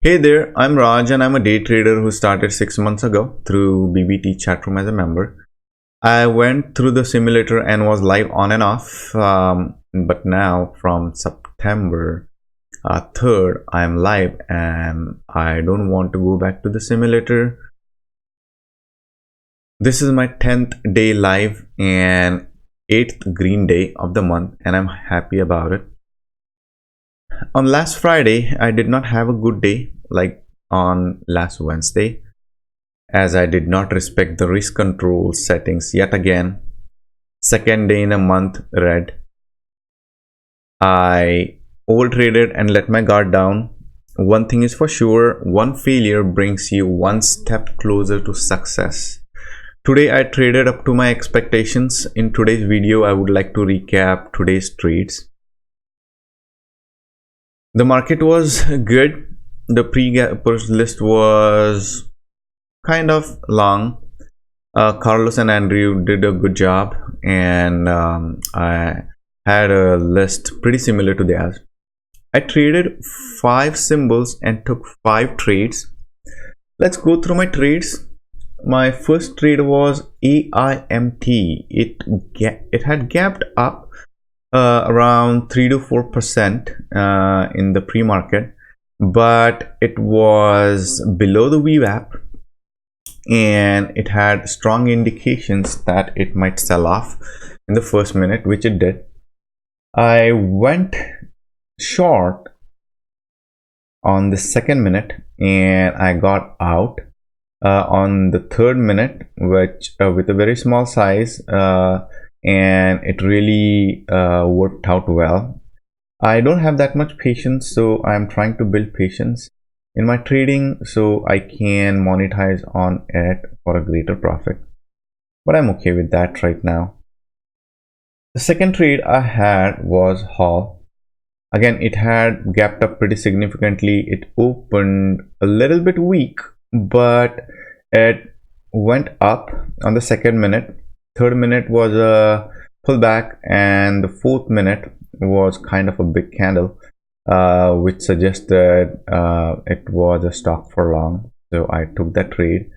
Hey there, I'm Raj and I'm a day trader who started 6 months ago through BBT chatroom as a member. I went through the simulator and was live on and off, but now from September 3rd, I'm live and I don't want to go back to the simulator. This is my 10th day live and 8th green day of the month, and I'm happy about it. On last Friday, I did not have a good day like on last Wednesday, as I did not respect the risk control settings yet again. Second day in a month red. I overtraded and let my guard down. One thing is for sure, one failure brings you one step closer to success. Today I traded up to my expectations. In today's video, I would like to recap today's trades. The market was good. The pre-push list was kind of long. Carlos and Andrew did a good job, and I had a list pretty similar to theirs. I traded 5 symbols and took 5 trades. Let's go through my trades. My first trade was AIMT. It had gapped up around 3 to 4% in the pre-market, but it was below the VWAP and it had strong indications that it might sell off in the first minute, which it did. I went short on the second minute and I got out on the third minute, which with a very small size, and it really worked out well. I don't have that much patience, so I'm trying to build patience in my trading so I can monetize on it for a greater profit, but I'm okay with that right now. The second trade I had was Hall. Again, it had gapped up pretty significantly. It opened a little bit weak, but it went up on the second minute. Third minute was a pullback, and the fourth minute was kind of a big candle, which suggested it was a stock for long. So I took that trade.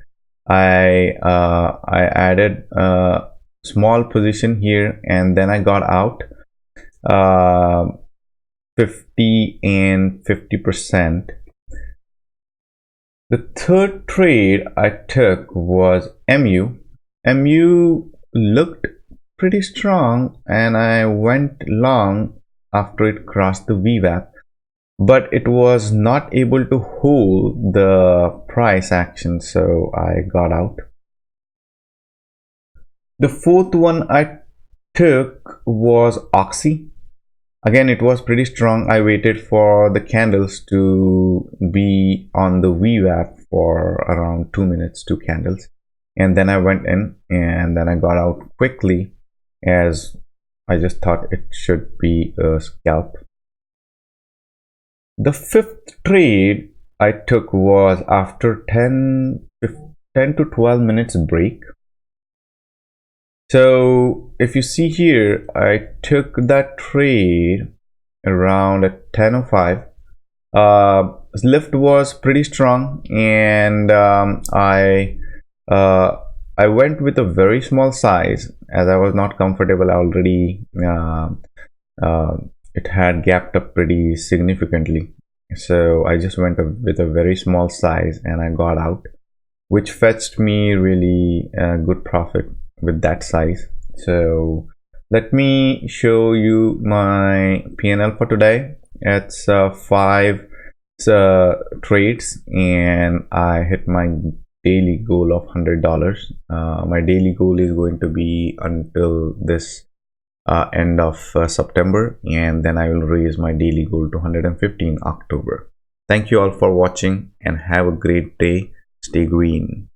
I added a small position here, and then I got out 50 and 50%. The third trade I took was MU. MU looked pretty strong and I went long after it crossed the VWAP, but it was not able to hold the price action, so I got out. The fourth one I took was Oxy. Again, it was pretty strong. I waited for the candles to be on the VWAP for around 2 minutes, 2 candles, and then I went in and then I got out quickly, as I just thought it should be a scalp. The fifth trade I took was after 10 to 12 minutes break. So if you see here, I took that trade around at 10:05. Lift was pretty strong, and I went with a very small size as I was not comfortable already. It had gapped up pretty significantly, so I just went with a very small size and I got out, which fetched me really good profit with that size. So let me show you my P&L for today. It's 5 trades and I hit my daily goal of $100. My daily goal is going to be until this end of September, and then I will raise my daily goal to 150 in October. Thank you all for watching and have a great day. Stay green.